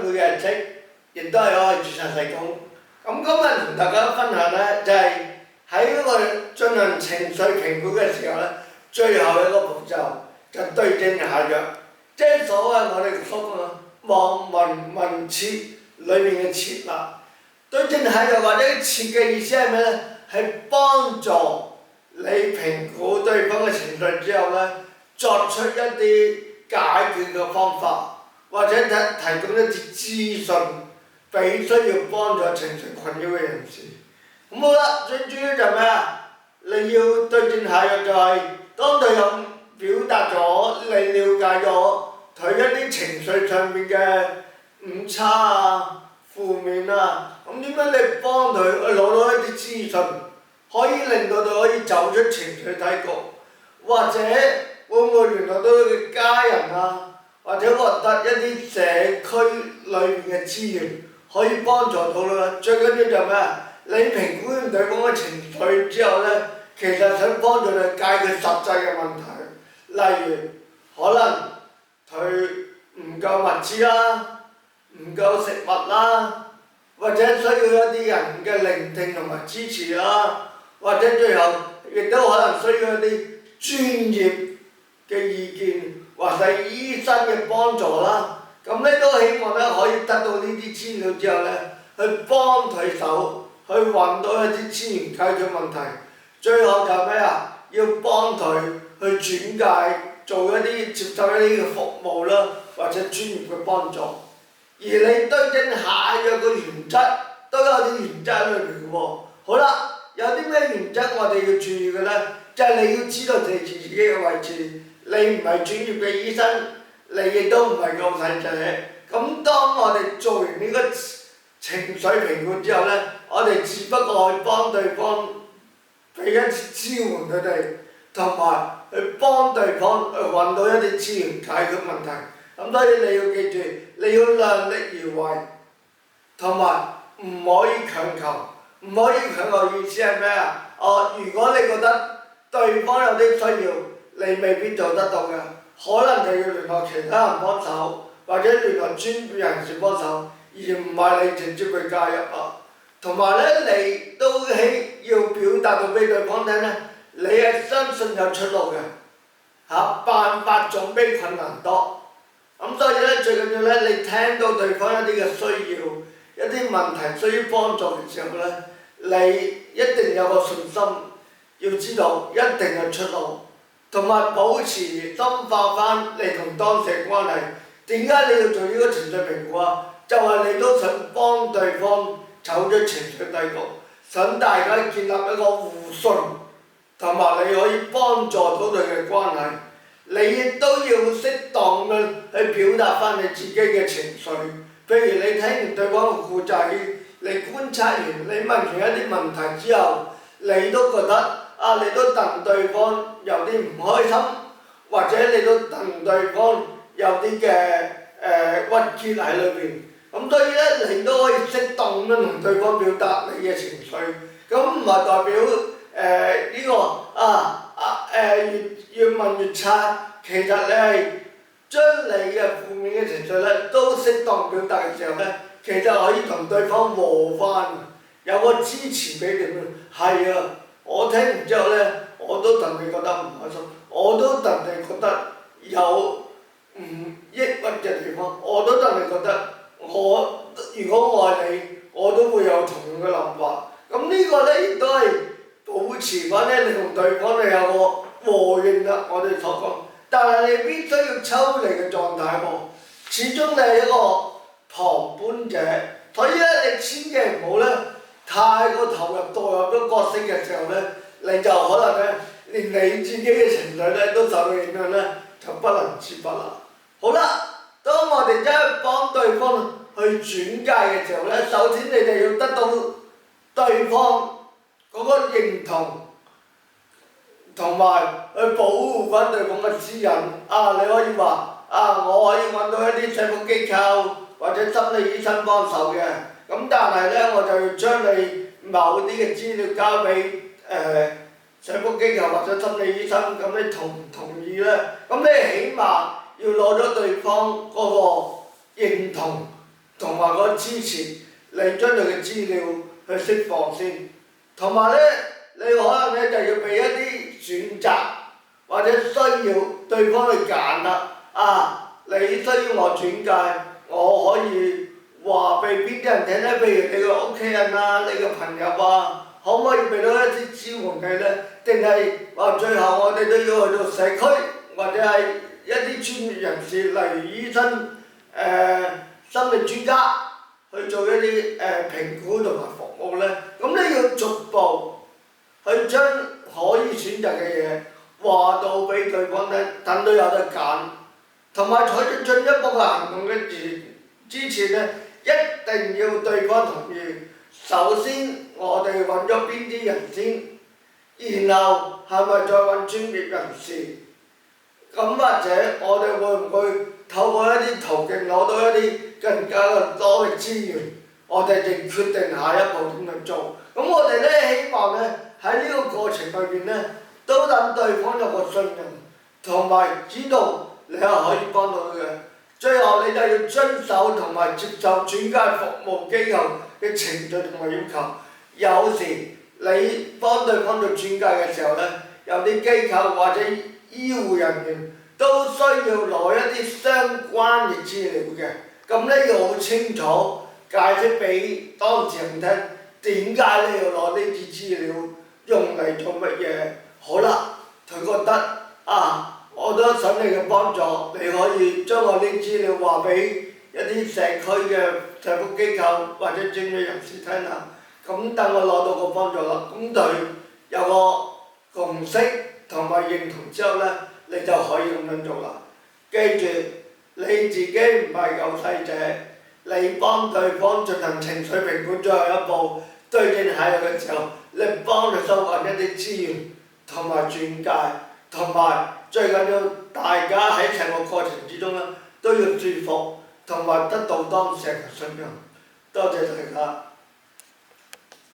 每日識，亦都係可以註冊社工。咁今日同大家分享呢，就係喺個進行情緒評估嘅時候呢，最後一個步驟就對症下藥，即係所謂我哋所講望聞問切裏面嘅切啦。對症下藥或者切嘅意思係咩呢？係幫助你評估對方嘅情緒之後呢，作出一啲解決嘅方法，或者提供一啲資訊俾需要幫助情緒困擾嘅人士。咁好啦，最主要就係咩啊？你要對症下藥就係當對方表達咗你了解咗佢一啲情緒上面嘅誤差啊、負面啊，咁點解你幫佢攞到一啲資訊，可以令到佢可以走出情緒低谷，或者會唔會聯絡到佢嘅家人啊，或者獲得一啲社區裏面嘅資源，可以幫助到佢。最緊要就係咩啊？你評估完對方嘅情緒之後呢，其實想幫助佢解決實際嘅問題，例如可能佢唔夠物資啦，唔夠食物啦，或者需要一啲人嘅聆聽同埋支持啦，或者最後亦都可能需要一啲專業嘅意見，或者醫生嘅幫助啦。咁呢都希望呢可以得到呢啲資料之後呢，去幫佢手，去揾到一啲資源解決問題。最後就係咩啊？要幫佢去轉介做一啲接受一啲嘅服務啦，或者專業嘅幫助。而你對症下藥嘅原則都有啲原則喺裏面嘅喎。好啦，有啲咩原則我哋要注意嘅呢？就係你要知道你自己嘅位置，你唔係專業嘅醫生，你亦都唔係救世者。咁當我哋做完呢個情緒評估之後呢，我哋只不過去幫對方俾一啲支援佢哋，同埋去幫對方去揾到一啲資源解決問題。咁所以你要記住，你要量力而為，同埋唔可以強求。唔可以強求意思係咩啊？如果你覺得對方有啲需要，你未必做得到嘅，可能就要聯絡其他人幫手，或者聯絡專業人士幫手，而唔係你直接去介入啊。同埋呢，你都要表達到俾對方聽呢，你係相信有出路嘅，辦法總比困難多。咁所以呢，最緊要呢，你聽到對方一啲嘅需要，一啲問題需要幫助嘅時候呢，你一定有個信心，要知道一定有出路，同埋保持深化翻你同當事人關係。點解你要做呢個情緒評估啊？就係你都想幫對方走出情緒低谷，想大家建立一個互信，同埋你可以幫助到佢嘅關係。你亦都要適當咁去表達翻你自己嘅情緒。譬如你聽完對方嘅故仔，你觀察完，你問完一啲問題之後，你都覺得你都戥對方有啲唔開心，或者你都戥對方有啲嘅鬱結喺裏邊。咁所以呢，你都可以適當咁同對方表達你嘅情緒。咁唔係代表越問越差，其實你係將你嘅負面嘅情緒呢都適當表達嘅時候呢，其實可以同對方和翻，有個支持俾你。係啊，我聽完之後呢，我都戥你覺得唔開心，我都戥你覺得有唔抑鬱嘅地方，我都戥你覺得如果我係你，我都會有同樣嘅諗法。咁呢個呢，亦都係保持翻呢，你同對方你有個和應啦，我哋所講。但係你必須要抽離嘅狀態喎，始終你係一個旁觀者，所以呢，你千祈唔好呢，太過投入代入咗角色嘅時候呢，你就可能呢，連你自己嘅情緒呢都受到影響呢，就不能自拔啦。好啦，當我哋真係幫對方去轉介嘅時候呢，首先你哋要得到對方嗰個認同，同埋去保護翻對方嘅私隱。你可以話我可以揾到一啲社福機構或者心理醫生幫手嘅，咁但係呢，我就要將你某啲嘅資料交俾社福機構或者心理醫生，咁你同唔同意呢？咁你起碼要攞咗對方嗰個認同，同埋個支持，你將佢嘅資料去釋放先。同埋呢，你可能呢就要俾一啲選擇，或者需要對方去揀啦。你需要我轉介，我可以話俾邊啲人聽呢？譬如你個屋企人啊，你個朋友啊，可唔可以俾到一啲支援你呢？定係話最後我哋都要去到社區，或者係一啲專業人士，例如醫生、心理專家去做一啲評估同埋服務呢？咁你要逐步去將可以選擇嘅嘢話到俾對方聽，等到有得揀。同埋採取進一步嘅行動嘅之前呢，一定要對方同意。首先我哋揾咗邊啲人先，然後係咪再揾專業人士？咁或者我哋會唔會透過一啲途徑攞到一啲更加多嘅資源？我哋就決定下一步點去做。咁我哋呢，希望呢喺呢個過程裏邊呢，都等對方有個信任，同埋知道你係可以幫到佢嘅。最後你就要遵守同埋接受轉介服務機構嘅程序同埋要求。有時你幫對方做轉介嘅時候呢，有啲機構或者醫護人員都需要攞一啲相關嘅資料嘅。咁呢要好清楚解釋俾當事人聽，點解你要攞呢啲資料，用嚟做乜嘢？好啦，佢覺得我都想你嘅幫助，你可以將我啲資料話俾一啲社區嘅社福機構或者專業人士聽下。咁等我攞到個幫助啦，咁佢有個共識同埋認同之後呢，你就可以咁樣做啦。記住，你自己唔係救世者，你幫對方進行情緒評估最後一步，對症下藥嘅時候，你幫佢收穫一啲資源同埋轉介，同埋最緊要大家喺成個過程之中呢，都要說服同埋得到當事人嘅信任。多謝大家。